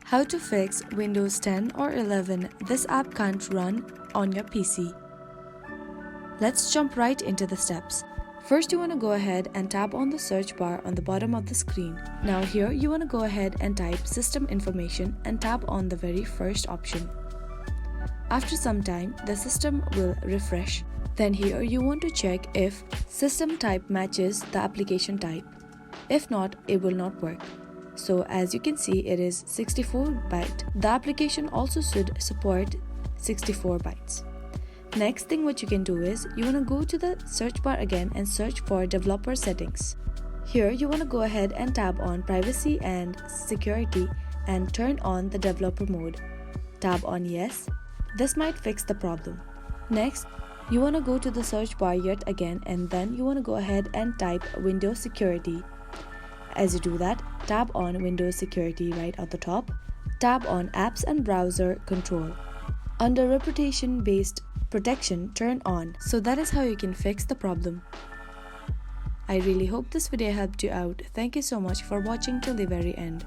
How to fix Windows 10 or 11 this app can't run on your PC. Let's jump right into the steps. First, you want to go ahead and tap on the search bar on the bottom of the screen. Now here you want to go ahead and type system information and tap on the very first option. After some time, the system will refresh. Then here you want to check if system type matches the application type. If not, it will not work. So as you can see, it is 64 byte. The application also should support 64 bytes. Next thing what you can do is you want to go to the search bar again and search for developer settings. Here you want to go ahead and tap on privacy and security and turn on the developer mode. Tap on yes. This might fix the problem. Next, you want to go to the search bar yet again and then you want to go ahead and type Windows Security. As you do that, tap on Windows Security right at the top. Tap on Apps and Browser Control. Under Reputation-Based Protection, turn on. So that is how you can fix the problem. I really hope this video helped you out. Thank you so much for watching till the very end.